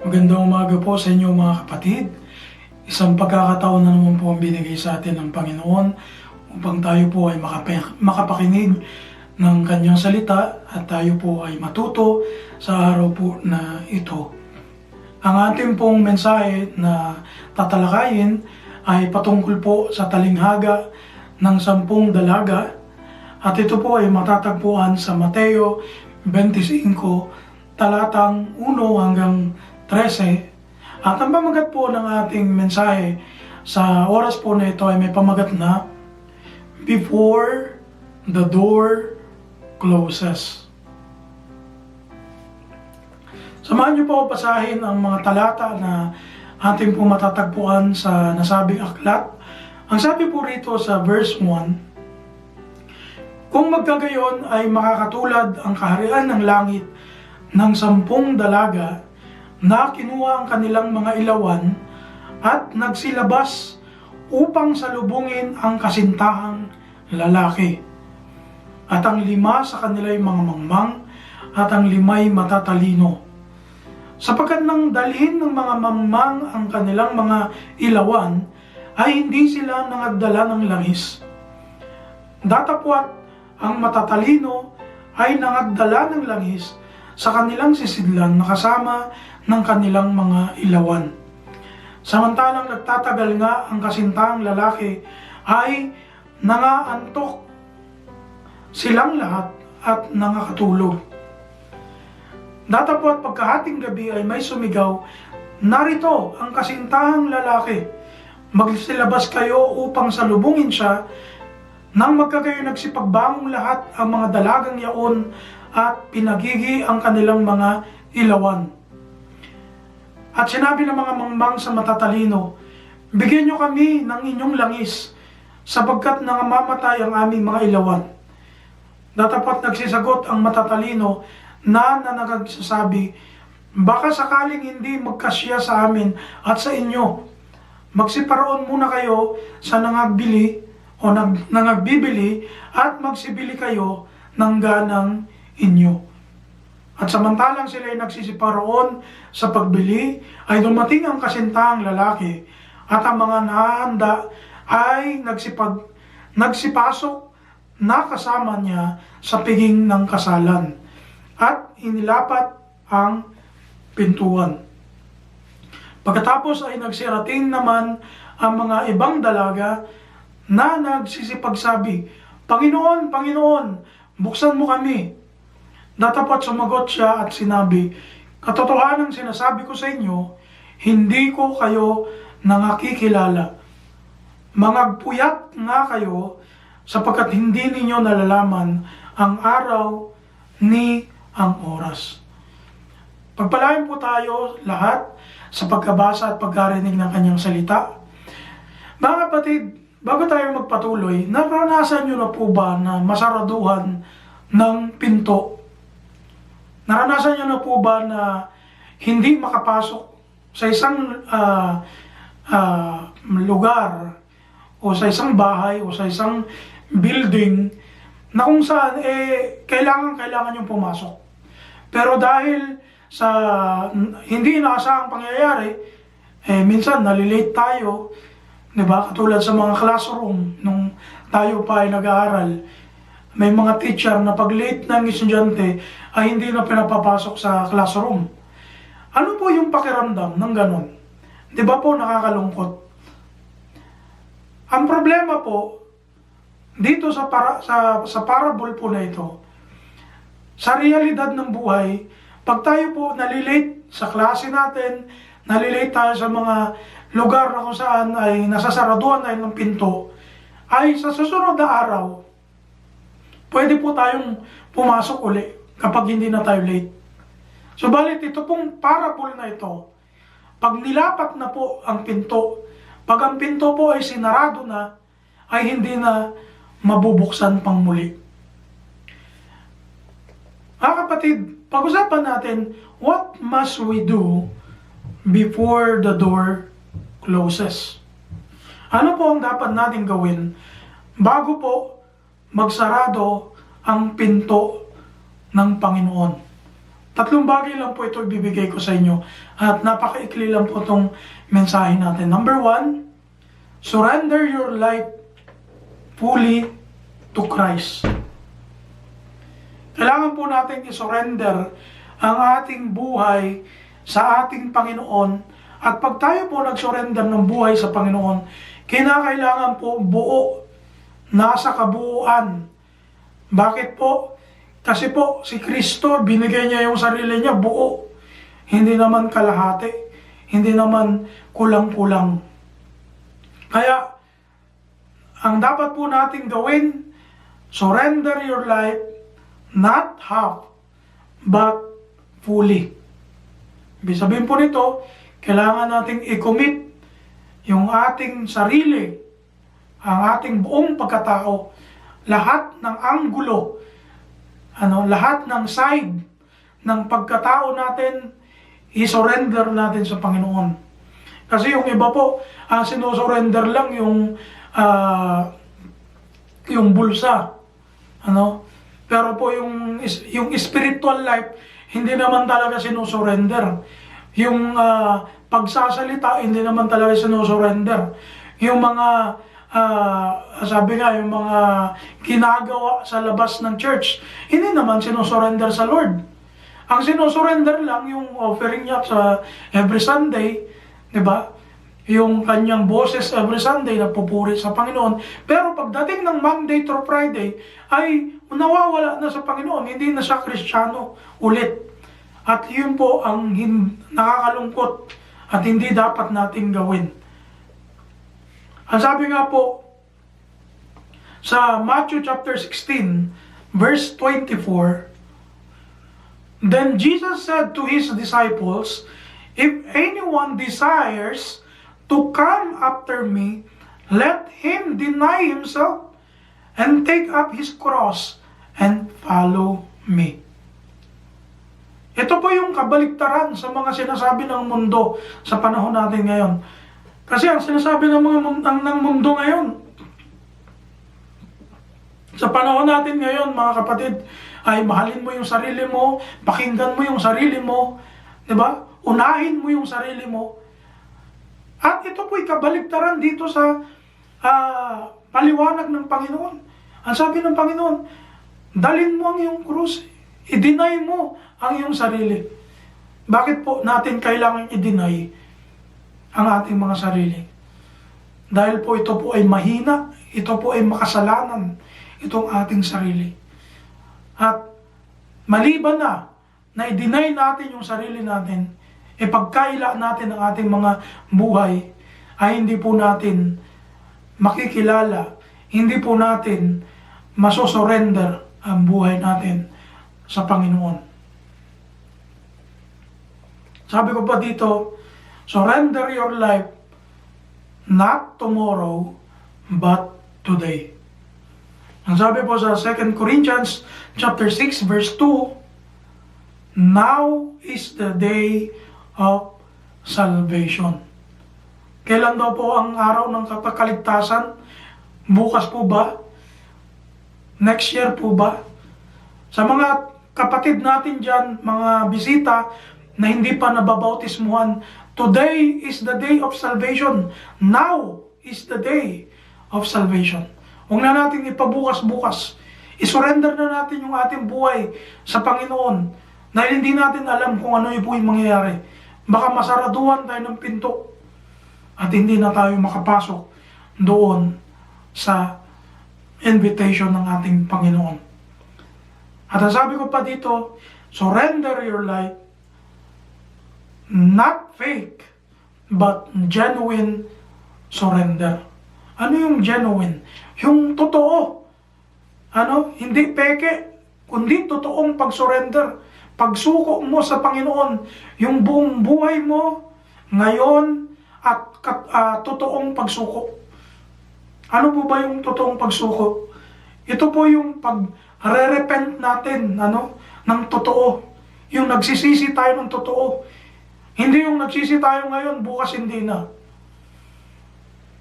Magandang umaga po sa inyo mga kapatid. Isang pagkakataon na naman po ang binigay sa atin ng Panginoon upang tayo po ay makapakinig ng kanyang salita at tayo po ay matuto sa araw po na ito. Ang ating pong mensahe na tatalakayin ay patungkol po sa talinghaga ng 10 dalaga at ito po ay matatagpuan sa Mateo 25 talatang 1 hanggang 13. At ang pamagat po ng ating mensahe sa oras po na ito ay may pamagat na Before the Door Closes. Samahan niyo po basahin ang mga talata na ating po matatagpuan sa nasabing aklat. Ang sabi po rito sa verse 1, kung magkagayon ay makakatulad ang kaharian ng langit ng 10 dalaga na kinuha ang kanilang mga ilawan at nagsilabas upang salubungin ang kasintahang lalaki. At ang 5 sa kanila ay mga mangmang at ang 5 ay matatalino. Sapagkat nang dalhin ng mga mangmang ang kanilang mga ilawan, ay hindi sila nangagdala ng langis. Datapwat ang matatalino ay nangagdala ng langis sa kanilang sisidlan na kasama ng kanilang mga ilawan. Samantalang nagtatagal nga ang kasintahang lalaki ay nangaantok silang lahat at nangakatulog. Datapwat pagkahating gabi ay may sumigaw, narito ang kasintahang lalaki, magsilabas kayo upang salubungin siya. Nang magkagayo nagsipagbangong lahat ang mga dalagang yaon at pinagigi ang kanilang mga ilawan. At sinabi ng mga mangmang sa matatalino, bigyan nyo kami ng inyong langis, sapagkat nangamamatay ang aming mga ilawan. Datapat nagsisagot ang matatalino na nagsasabi, baka sakaling hindi magkasya sa amin at sa inyo, magsiparoon muna kayo sa nangagbili o nangagbibili at magsibili kayo ng ganang inyo. At samantalang sila ay nagsisiparoon sa pagbili, ay dumating ang kasintahang lalaki at ang mga nahahanda ay nagsipasok na kasama niya sa piging ng kasalan at inilapat ang pintuan. Pagkatapos ay nagsirating naman ang mga ibang dalaga na nagsisipagsabi, Panginoon, Panginoon, buksan mo kami. Datapat sumagot siya at sinabi, katotohanang sinasabi ko sa inyo, hindi ko kayo nangakikilala. Mangagpuyat nga kayo sapagkat hindi ninyo nalalaman ang araw ni ang oras. Pagpalain po tayo lahat sa pagkabasa at pagkarinig ng kanyang salita. Mga kapatid, bago tayo magpatuloy, naranasan nyo na po ba na masaraduhan ng pinto? Naranasan nyo na po ba na hindi makapasok sa isang lugar o sa isang bahay o sa isang building na kung saan kailangan yung pumasok. Pero dahil sa hindi inaasahang pangyayari, minsan nalilate tayo, 'di ba? Katulad sa mga classroom nung tayo pa ay nag-aaral. May mga teacher na pag late ng estudyante ay hindi na pinapapasok sa classroom. Ano po yung pakiramdam ng ganon? Di ba po nakakalungkot? Ang problema po, dito sa parable po na ito, sa realidad ng buhay, pag tayo po nalilate sa klase natin, nalilate tayo sa mga lugar na kung saan ay nasasaraduhan tayo ng pinto, ay sa susunod na araw, pwede po tayong pumasok uli kapag hindi na tayo late. Subalit ito pong parable na ito, pag nilapat na po ang pinto, pag ang pinto po ay sinarado na, ay hindi na mabubuksan pang muli. Mga kapatid, pag-usapan natin, what must we do before the door closes? Ano po ang dapat natin gawin bago po magsarado ang pinto ng Panginoon? Tatlong bagay lang po ito ibibigay ko sa inyo. At napakaikli lang po itong mensahe natin. Number 1, surrender your life fully to Christ. Kailangan po natin i-surrender ang ating buhay sa ating Panginoon. At pag tayo po nag-surrender ng buhay sa Panginoon, kinakailangan po buo, nasa kabuuan. Bakit po? Kasi po, si Kristo, binigay niya yung sarili niya buo. Hindi naman kalahati. Hindi naman kulang-kulang. Kaya, ang dapat po natin gawin, surrender your life, not half, but fully. Ibig sabihin po nito, kailangan nating i-commit yung ating sarili, ang ating buong pagkatao, lahat ng anggulo, lahat ng side ng pagkatao natin, i-surrender natin sa Panginoon. Kasi yung iba po, sinusurrender lang yung bulsa. Pero po yung spiritual life, hindi naman talaga sinusurrender. Yung pagsasalita, hindi naman talaga sinusurrender. Yung mga sabi nga, yung mga ginagawa sa labas ng church, hindi naman sinusurrender sa Lord. Ang sinusurrender lang yung offering niya sa every Sunday, di ba? Yung kanyang boses every Sunday na pupuri sa Panginoon. Pero pagdating ng Monday through Friday, ay nawawala na sa Panginoon, hindi na siya Kristiyano ulit. At yun po ang nakakalungkot at hindi dapat nating gawin. Ang sabi nga po sa Matthew chapter 16, verse 24, Then Jesus said to his disciples, If anyone desires to come after me, let him deny himself and take up his cross and follow me. Ito po yung kabaliktaran sa mga sinasabi ng mundo sa panahon natin ngayon. Kasi ang sinasabi ng ng mundo ngayon, sa panahon natin ngayon, mga kapatid, ay mahalin mo yung sarili mo, pakinggan mo yung sarili mo, di ba? Unahin mo yung sarili mo. At ito po'y kabaliktaran dito sa paliwanag ng Panginoon. Ang sabi ng Panginoon, dalhin mo ang iyong krus, i-deny mo ang iyong sarili. Bakit po natin kailangan i-deny ang ating mga sarili? Dahil po ito po ay mahina, ito po ay makasalanan, itong ating sarili. At maliban na i-deny natin yung sarili natin, pagkaila natin ang ating mga buhay, ay hindi po natin makikilala, hindi po natin masosurrender ang buhay natin sa Panginoon. Sabi ko pa dito, surrender your life not tomorrow, but today. Ang sabi po sa 2 Corinthians chapter 6 verse 2, Now is the day of salvation. Kailan daw po ang araw ng kaligtasan? Bukas po ba? Next year po ba? Sa mga kapatid natin dyan, mga bisita na hindi pa nababautismuhan, today is the day of salvation. Now is the day of salvation. Huwag na natin ipabukas-bukas. I-surrender na natin yung ating buhay sa Panginoon dahil hindi natin alam kung ano yung mangyayari. Baka masaraduhan tayo ng pinto at hindi na tayo makapasok doon sa invitation ng ating Panginoon. At ang sabi ko pa dito, surrender your life, not fake, but genuine surrender. Ano yung genuine? Yung totoo. Hindi peke, kundi totoong pag-surrender. Pagsuko mo sa Panginoon, yung buong buhay mo ngayon at totoong pagsuko. Ano po ba yung totoong pagsuko? Ito po yung pag-re-repent natin, ng totoo. Yung nagsisisi tayo ng totoo. Hindi yung nagsisi tayo ngayon, bukas hindi na.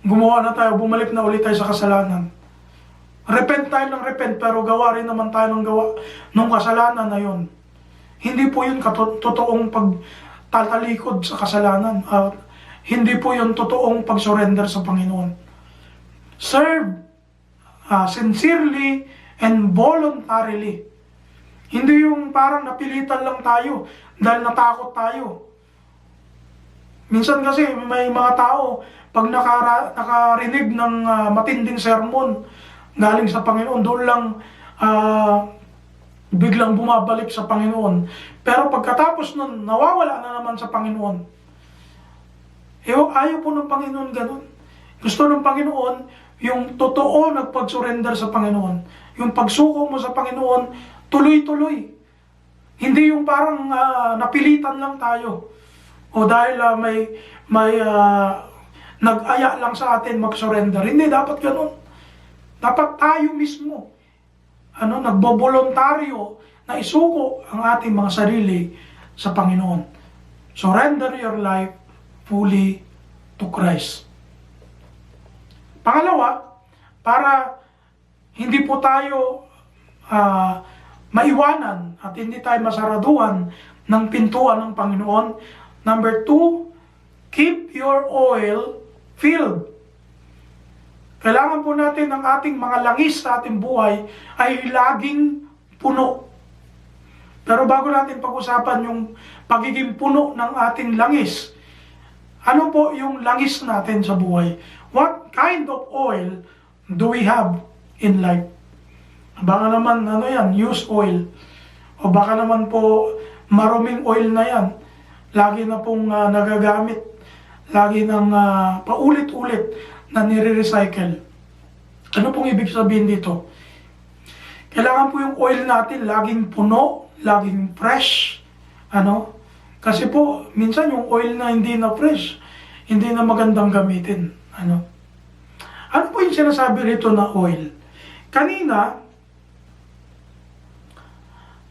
Gumawa na tayo, bumalik na ulit tayo sa kasalanan. Repent tayo ng repent, pero gawa rin naman tayo ng gawa ng kasalanan na yun. hindi po yun totoong pagtatalikod sa kasalanan. Hindi po yun totoong pag-surrender sa Panginoon. Serve sincerely and voluntarily. Hindi yung parang napilitan lang tayo dahil natakot tayo. Minsan kasi may mga tao, pag nakarinig ng matinding sermon galing sa Panginoon, doon lang biglang bumabalik sa Panginoon. Pero pagkatapos nun, nawawala na naman sa Panginoon. Ayaw po ng Panginoon ganun. Gusto ng Panginoon yung totoo nagpag-surrender sa Panginoon. Yung pagsuko mo sa Panginoon, tuloy-tuloy. Hindi yung parang napilitan lang tayo. O dahil may nag-aya lang sa atin mag-surrender. Hindi dapat ganun. Dapat tayo mismo nagbobolontaryo na isuko ang ating mga sarili sa Panginoon. Surrender your life fully to Christ. Pangalawa, para hindi po tayo maiwanan at hindi tayo masaraduhan ng pintuan ng Panginoon. Number 2, keep your oil filled. Kailangan po natin ang ating mga langis sa ating buhay ay laging puno. Pero bago natin pag-usapan yung pagiging puno ng ating langis, ano po yung langis natin sa buhay? What kind of oil do we have in life? Baka naman, used oil. O baka naman po, maruming oil na yan. Lagi na pong nagagamit. Lagi nang paulit-ulit na nire-recycle. Ano pong ibig sabihin dito? Kailangan po yung oil natin laging puno, laging fresh. Kasi po, minsan yung oil na hindi na fresh, hindi na magandang gamitin. Ano po yung sinasabi rito na oil? Kanina,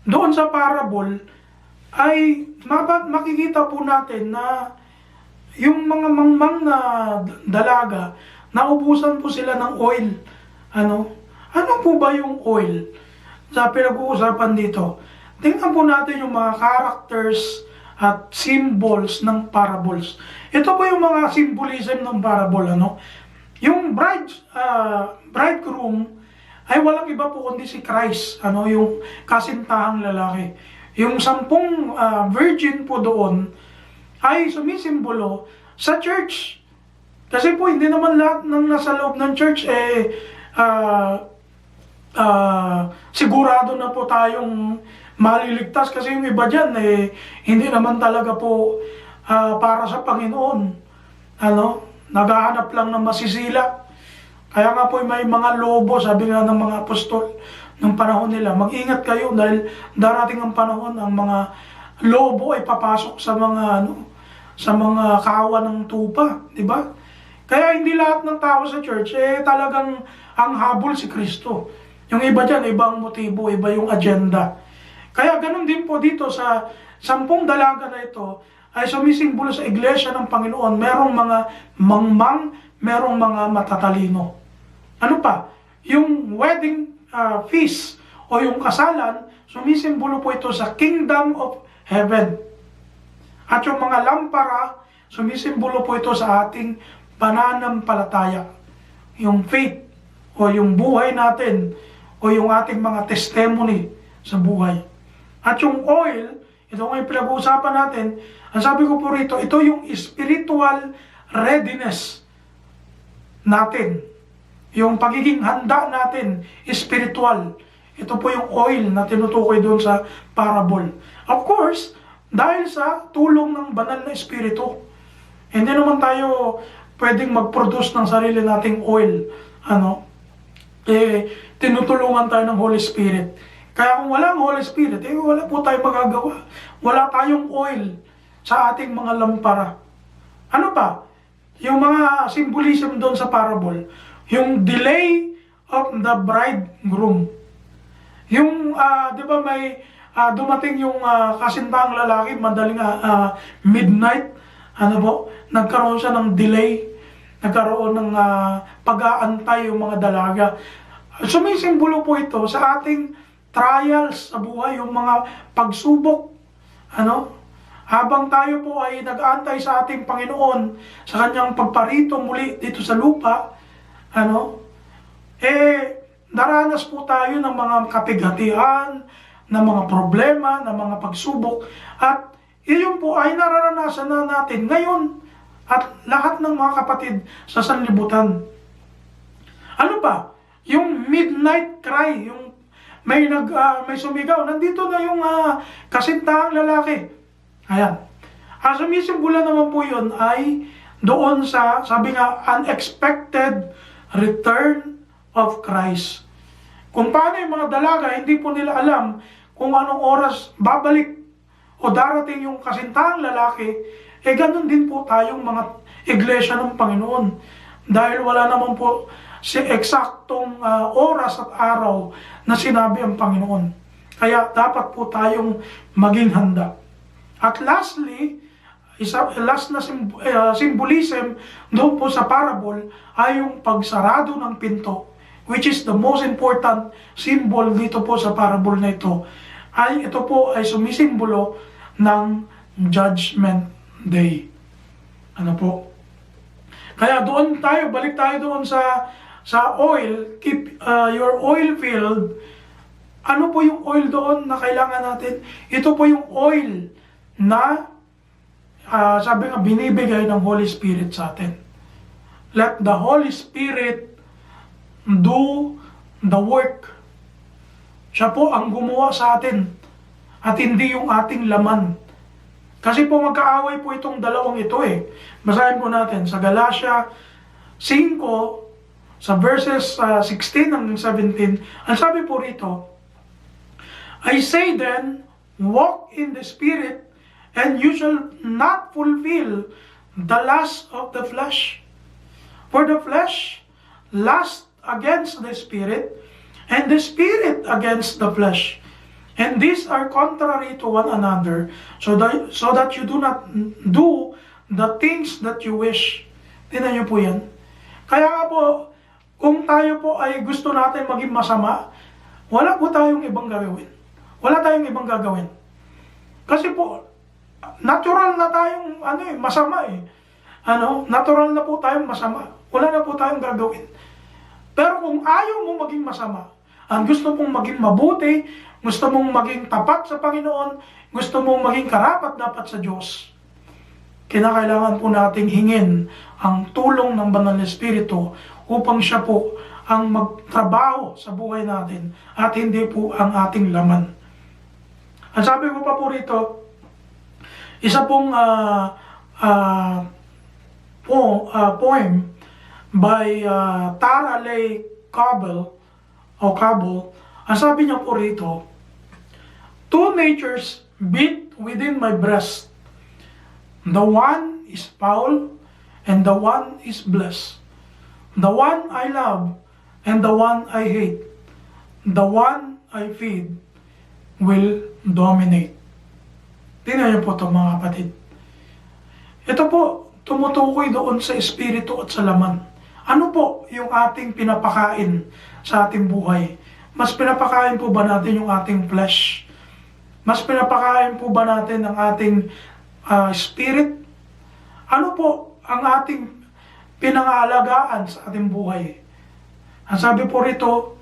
doon sa parable, ay makikita po natin na yung mga mangmang na dalaga, naubusan po sila ng oil. Ano po ba yung oil? Sa pinag-uusapan dito, tingnan po natin yung mga characters at symbols ng parables. Ito po yung mga symbolism ng parable. Yung bridegroom ay walang iba po kundi si Christ, yung kasintahang lalaki. Yung 10 virgin po doon ay sumisimbolo sa church. Kasi po hindi naman lahat ng nasa loob ng church sigurado na po tayong maliligtas, kasi yung iba dyan hindi naman talaga po para sa Panginoon. Naghahanap lang ng masisila. Kaya nga po may mga lobo, sabi nga ng mga apostol ng panahon nila, mag-ingat kayo dahil darating ang panahon ang mga lobo ay papasok sa mga kawan ng tupa, di ba? Kaya hindi lahat ng tao sa church talagang ang habol si Kristo. Yung iba dyan, ibang motibo, iba yung agenda. Kaya ganun din po dito sa 10 dalaga na ito ay sumisimbolo sa iglesia ng Panginoon. Merong mga mangmang, merong mga matatalino. Ano pa? Yung wedding feast o yung kasalan, sumisimbolo po ito sa kingdom of heaven. At yung mga lampara, sumisimbolo po ito sa ating pananampalataya. Yung faith o yung buhay natin o yung ating mga testimony sa buhay. At yung oil, ito nga yung pinag-uusapan natin, ang sabi ko po rito, ito yung spiritual readiness natin. Yung pagiging handa natin, spiritual. Ito po yung oil na tinutukoy doon sa parable. Of course, dahil sa tulong ng banal na espiritu. Hindi naman tayo pwedeng mag-produce ng sarili nating oil. Tinutulungan tayo ng Holy Spirit. Kaya kung wala ang Holy Spirit, wala po tayong magagawa. Wala tayong oil sa ating mga lampara. Ano pa? Yung mga symbolism doon sa parable, yung delay of the bridegroom. Yung, di ba may dumating yung kasintahang lalaki, madaling midnight, nagkaroon siya ng delay, nagkaroon ng pag-aantay yung mga dalaga. Sumisimbolo po ito sa ating trials sa buhay, yung mga pagsubok habang tayo po ay nag-aantay sa ating Panginoon sa kanyang pagparito muli dito sa lupa, daranas po tayo ng mga kapighatian, ng mga problema, ng mga pagsubok, at iyon po ay nararanasan na natin ngayon at lahat ng mga kapatid sa sanlibutan. Ano pa? Yung midnight cry, yung may sumigaw, nandito na yung kasintahang lalaki. Ayan. Sumisimbula naman po yun ay doon sa, sabi nga, unexpected return of Christ. Kung paano yung mga dalaga, hindi po nila alam kung anong oras babalik o darating yung kasintahang lalaki, ganun din po tayong mga iglesia ng Panginoon. Dahil wala naman po si eksaktong oras at araw na sinabi ang Panginoon. Kaya dapat po tayong maging handa. At lastly, last na symbolism doon po sa parable ay yung pagsarado ng pinto, which is the most important symbol dito po sa parable na ito. Ito po ay sumisimbolo ng Judgment Day. Kaya doon tayo, balik tayo doon sa oil, keep your oil filled. Ano po yung oil doon na kailangan natin? Ito po yung oil na sabi nga binibigay ng Holy Spirit sa atin. Let the Holy Spirit do the work. Siya po ang gumawa sa atin at hindi yung ating laman. Kasi po magkaaway po itong dalawang ito Basahin po natin sa Galatia 5, sa verses 16 hanggang 17. Ang sabi po rito, I say then, walk in the Spirit, and you shall not fulfill the lust of the flesh. For the flesh lusts against the Spirit, and the Spirit against the flesh. And these are contrary to one another, so that you do not do the things that you wish. Tingnan niyo po yan. Kaya nga po, kung tayo po ay gusto natin maging masama, wala po tayong ibang gagawin. Wala tayong ibang gagawin. Kasi po, natural na tayong masama Natural na po tayong masama. Wala na po tayong gagawin. Pero kung ayaw mo maging masama, ang gusto mong maging mabuti, gusto mong maging tapat sa Panginoon, gusto mong maging karapat-dapat sa Diyos, kinakailangan po nating hingin ang tulong ng Banal na Espiritu upang siya po ang magtrabaho sa buhay natin at hindi po ang ating laman. Ang sabi ko pa po rito, isa pong poem by Tara Leigh Cobble, ang sabi niya po rito, two natures beat within my breast. The one is foul, and the one is blessed. The one I love, and the one I hate. The one I feed will dominate. Tingnan niyo po ito mga kapatid. Ito po, tumutukoy doon sa espiritu at sa laman. Ano po yung ating pinapakain sa ating buhay? Mas pinapakain po ba natin yung ating flesh? Mas pinapakain po ba natin ang ating spirit? Ano po ang ating pinangalagaan sa ating buhay? Ang sabi po rito,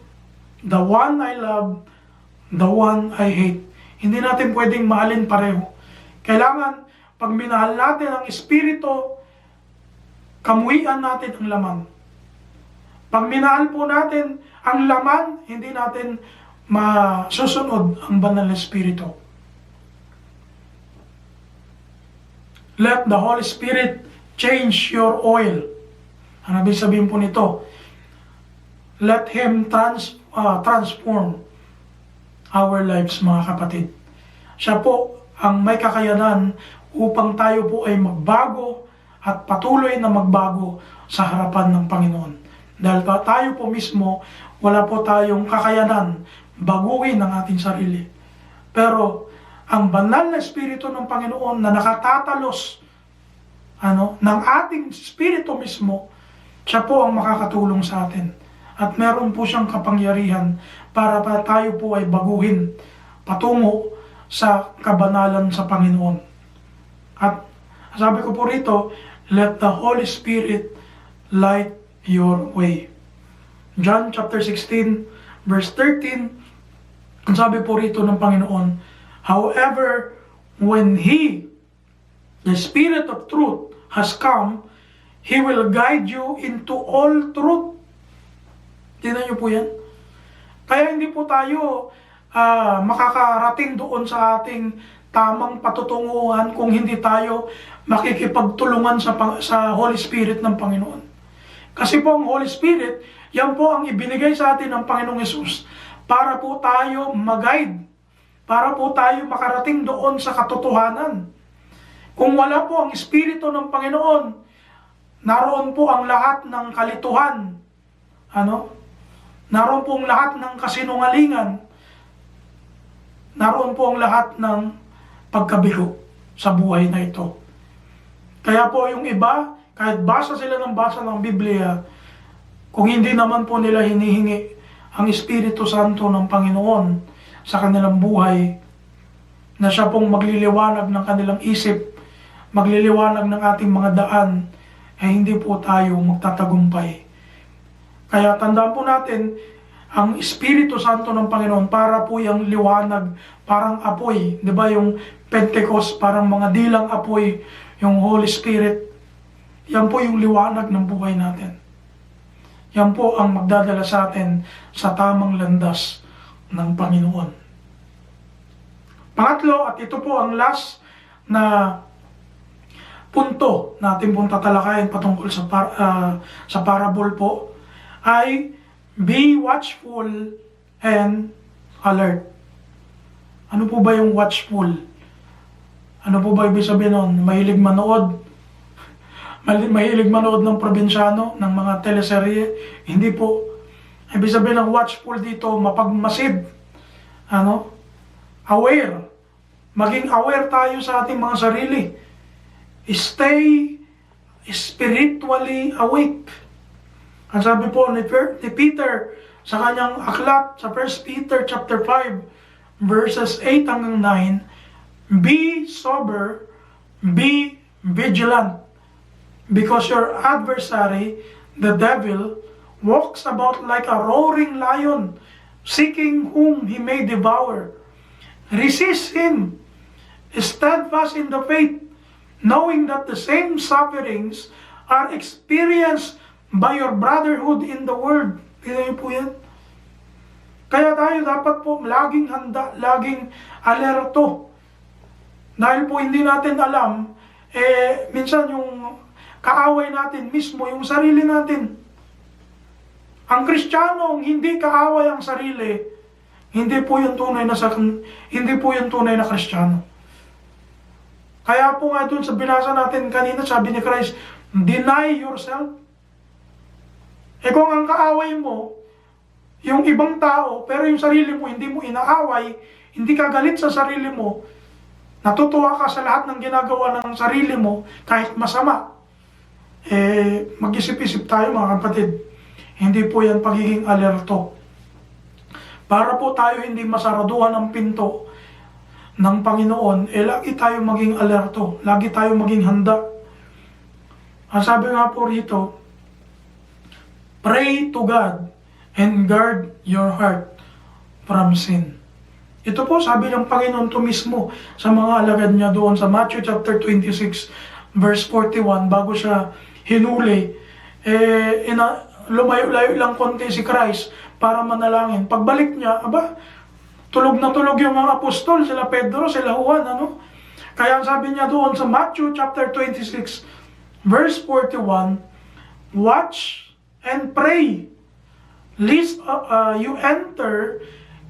the one I love, the one I hate. Hindi natin pwedeng mahalin pareho. Kailangan, pag minahal natin ang espiritu, kamuhian natin ang laman. Pag minahal po natin ang laman, hindi natin masusunod ang Banal na Espiritu. Let the Holy Spirit change your oil. Ano ibig sabihin po nito? Let Him transform our lives, mga kapatid. Siya po ang may kakayanan upang tayo po ay magbago at patuloy na magbago sa harapan ng Panginoon. Dahil tayo po mismo, wala po tayong kakayanan baguhin ang ating sarili. Pero ang banal na Espiritu ng Panginoon na nakatatalos ng ating Espiritu mismo, siya po ang makakatulong sa atin. At meron po siyang kapangyarihan para tayo po ay baguhin patungo sa kabanalan sa Panginoon. At sabi ko po rito, let the Holy Spirit light your way. John chapter 16 verse 13, ang sabi po rito ng Panginoon, however, when He, the Spirit of truth, has come, He will guide you into all truth. Tingnan niyo po yan. Kaya hindi po tayo makakarating doon sa ating tamang patutunguhan kung hindi tayo makikipagtulungan sa Holy Spirit ng Panginoon. Kasi po ang Holy Spirit, yan po ang ibinigay sa atin ng Panginoong Hesus para po tayo mag-guide, para po tayo makarating doon sa katotohanan. Kung wala po ang Espiritu ng Panginoon, naroon po ang lahat ng kalituhan. Naroon po ang lahat ng kasinungalingan. Naroon po ang lahat ng pagkabigo sa buhay na ito. Kaya po yung iba, kahit basa sila ng basa ng Biblia, kung hindi naman po nila hinihingi ang Espiritu Santo ng Panginoon sa kanilang buhay, na siya pong magliliwanag ng kanilang isip, magliliwanag ng ating mga daan, hindi po tayo magtatagumpay. Kaya tandaan po natin, ang Espiritu Santo ng Panginoon para po yung liwanag, parang apoy. Di ba yung Pentecost, parang mga dilang apoy, yung Holy Spirit. Yan po yung liwanag ng buhay natin. Yan po ang magdadala sa atin sa tamang landas ng Panginoon. Pangatlo, at ito po ang last na punto natin pong tatalakayin patungkol sa parable po, ay be watchful and alert. Ano po ba yung watchful? Ano po ba ibig sabihin nun? Mahilig manood? Mahilig manood ng probinsyano, ng mga teleserye? Hindi po. Ibig sabihin ng watchful dito, mapagmasid. Aware. Maging aware tayo sa ating mga sarili. Stay spiritually awake. Ang sabi po ni Peter sa kanyang aklat sa 1 Peter chapter 5 verses 8 hanggang 9, be sober, be vigilant, because your adversary, the devil, walks about like a roaring lion, seeking whom he may devour. Resist him, steadfast in the faith, knowing that the same sufferings are experienced by your brotherhood in the world. Tingnan niyo po yan. Kaya tayo dapat po laging handa, laging alerto. Dahil po hindi natin alam, minsan yung kaaway natin mismo, yung sarili natin. Ang Kristiyanong hindi kaaway ang sarili, hindi po yung tunay na Kristiyano. Kaya po nga doon sa binasa natin kanina, sabi ni Christ, deny yourself. Kung ang kaaway mo, yung ibang tao, pero yung sarili mo, hindi mo inaaway, hindi ka galit sa sarili mo, natutuwa ka sa lahat ng ginagawa ng sarili mo, kahit masama, mag-isip-isip tayo mga kapatid. Hindi po yan pagiging alerto. Para po tayo hindi masaraduhan ang pinto ng Panginoon, lagi tayo maging alerto, lagi tayo maging handa. Ang sabi nga po rito, pray to God and guard your heart from sin. Ito po sabi ng Panginoon to mismo sa mga alagad niya doon sa Matthew chapter 26 verse 41, bago siya hinuli, lumayo-layo lang konti si Christ para manalangin. Pagbalik niya, tulog na tulog yung mga apostol, sila Pedro, sila Juan, Kaya sabi niya doon sa Matthew chapter 26 verse 41, watch and pray, lest you enter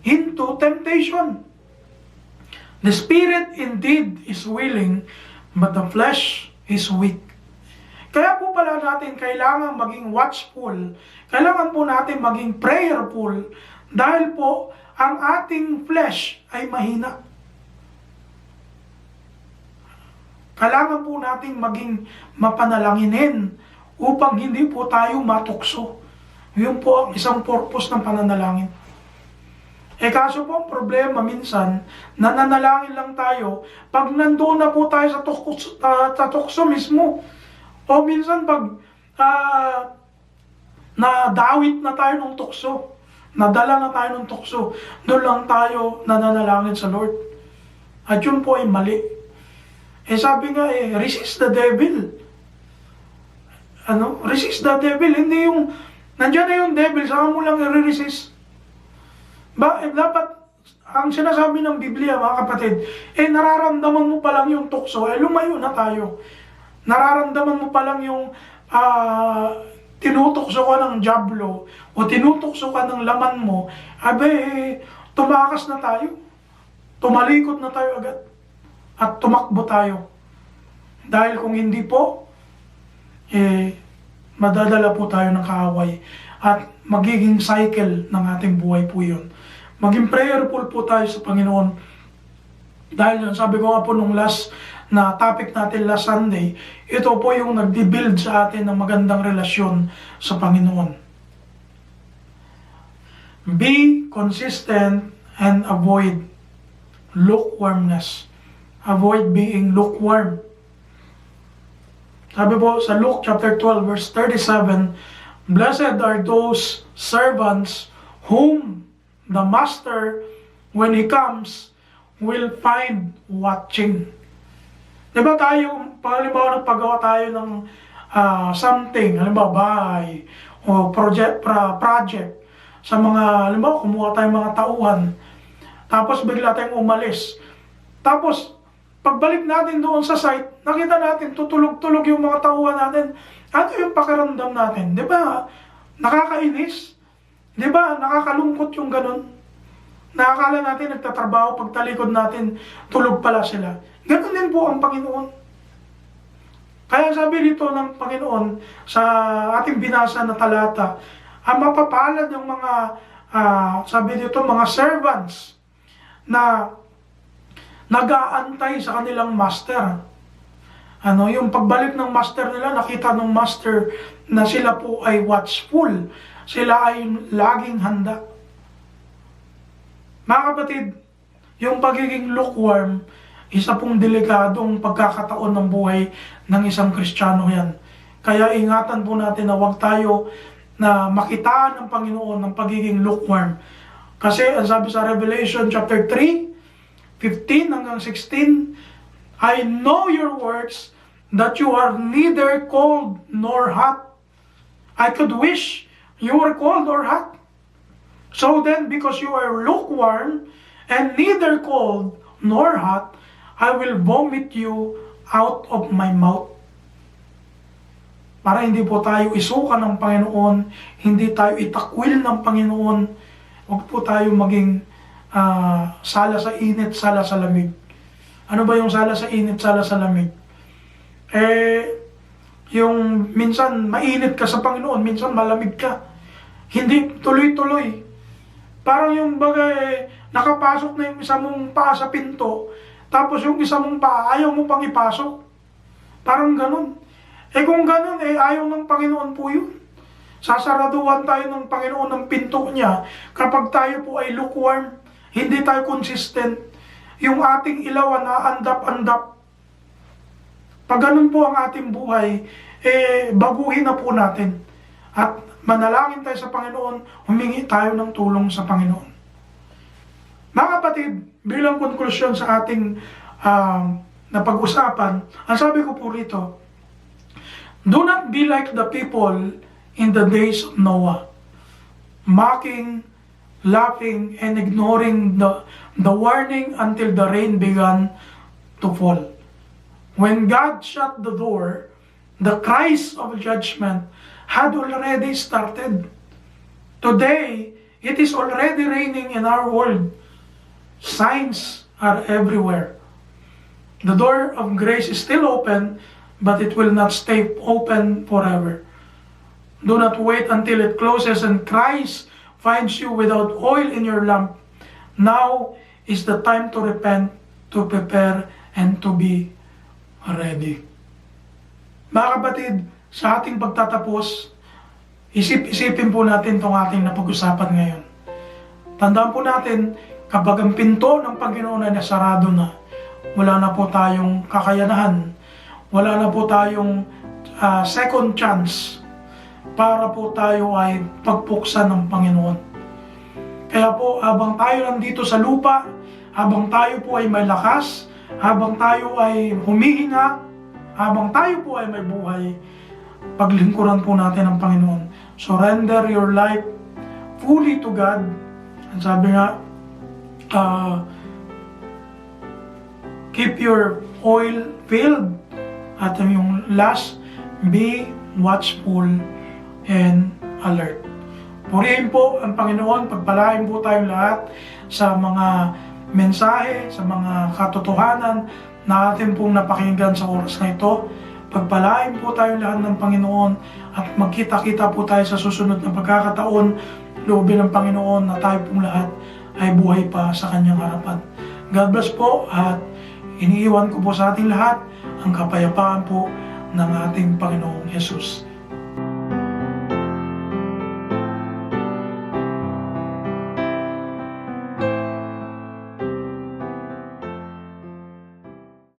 into temptation. The spirit indeed is willing, but the flesh is weak. Kaya po pala natin kailangan maging watchful, kailangan po natin maging prayerful, dahil po ang ating flesh ay mahina. Kailangan po natin maging mapanalanginin upang hindi po tayo matukso. Yun po ang isang purpose ng pananalangin. Kaso po ang problema minsan, nananalangin lang tayo pag nandoon na po tayo sa tukso mismo. O minsan pag nadawit na tayo ng tukso, nadala na tayo ng tukso, doon lang tayo nananalangin sa Lord. At yun po ay mali. Sabi nga resist the devil. Resist the devil. Hindi yung, nandiyan na yung devil, saka mo lang i-resist. Dapat, ang sinasabi ng Biblia, mga kapatid, nararamdaman mo pa lang yung tukso, lumayo na tayo. Nararamdaman mo pa lang yung tinutukso ka ng dyablo, o tinutukso ka ng laman mo, tumakas na tayo. Tumalikot na tayo agad. At tumakbo tayo. Dahil kung hindi po, madadala po tayo ng kaaway. At magiging cycle ng ating buhay po yun. Maging prayerful po tayo sa Panginoon. Dahil yun, sabi ko nga po nung last na topic natin last Sunday, ito po yung nagdi-build sa atin ng magandang relasyon sa Panginoon. Be consistent and avoid lukewarmness. Avoid being lukewarm. Sabi po sa Luke chapter 12 verse 37, Blessed are those servants whom the master, when he comes, will find watching. Diba tayo, halimbawa nagpagawa tayo ng something, halimbawa bahay, o project, sa mga, halimbawa kumuha tayong mga tauhan, tapos bigla tayong umalis. Tapos, pagbalik natin doon sa site, nakita natin, tutulog-tulog yung mga tauhan natin. Ano yung pakiramdam natin? Di ba? Nakakainis. Di ba? Nakakalungkot yung ganun. Nakakala natin nagtatrabaho, pagtalikod natin, tulog pala sila. Ganun din po ang Panginoon. Kaya sabi dito ng Panginoon sa ating binasa na talata, mapapalad yung mga, sabi dito, mga servants na nag-aantay sa kanilang master. Yung pagbalik ng master nila, nakita ng master na sila po ay watchful. Sila ay laging handa. Mga kapatid, yung pagiging lukewarm, isa pong delikadong pagkakataon ng buhay ng isang Kristiyano yan. Kaya ingatan po natin na huwag tayo na makitaan ng Panginoon ng pagiging lukewarm. Kasi ang sabi sa Revelation chapter 3, 15 hanggang 16, I know your works, that you are neither cold nor hot. I could wish you were cold or hot. So then, because you are lukewarm, and neither cold nor hot, I will vomit you out of my mouth. Para hindi po tayo isuka ng Panginoon, hindi tayo itakwil ng Panginoon, huwag po tayo maging sala sa init, sala sa lamig. Ano ba yung sala sa init, sala sa lamig? Yung minsan mainit ka sa Panginoon, minsan malamig ka. Hindi tuloy-tuloy. Parang yung bagay, nakapasok na yung isa mong paa sa pinto, tapos yung isa mong paa, ayaw mo pang ipasok. Parang ganun. Kung ganun, ayaw ng Panginoon po yun. Sasaraduhan tayo ng Panginoon ng pinto niya kapag tayo po ay lukewarm, hindi tayo consistent. Yung ating ilaw na andap-andap. Pag ganun po ang ating buhay, baguhin na po natin. At manalangin tayo sa Panginoon, humingi tayo ng tulong sa Panginoon. Mga kapatid, bilang konklusyon sa ating napag-usapan, ang sabi ko po rito, do not be like the people in the days of Noah, mocking, laughing, and ignoring the warning until the rain began to fall. When God shut the door, the cries of judgment had already started. Today, it is already raining in our world. Signs are everywhere. The door of grace is still open, but it will not stay open forever. Do not wait until it closes and Christ finds you without oil in your lamp. Now is the time to repent, to prepare, and to be ready. Mga kapatid, sa ating pagtatapos, isip-isipin po natin itong ating napag-usapan ngayon. Tandaan po natin, kapag ang pinto ng Panginoon ay nasarado na, wala na po tayong kakayanahan, wala na po tayong second chance para po tayo ay pagpuksan ng Panginoon. Kaya po, habang tayo nandito sa lupa, habang tayo po ay may lakas, habang tayo ay humihinga, habang tayo po ay may buhay, paglingkuran po natin ang Panginoon. Surrender your life fully to God. Ang sabi nga, keep your oil filled. At yung last, be watchful and alert. Purihin po ang Panginoon, pagpalain po tayong lahat sa mga mensahe, sa mga katotohanan na atin pong napakinggan sa oras na ito. Pagpalain po tayong lahat ng Panginoon at magkita-kita po tayo sa susunod na pagkakataon, loobin ng Panginoon na tayo pong lahat ay buhay pa sa kanyang harapan. God bless po at iniiwan ko po sa ating lahat ang kapayapaan po ng ating Panginoong Jesus.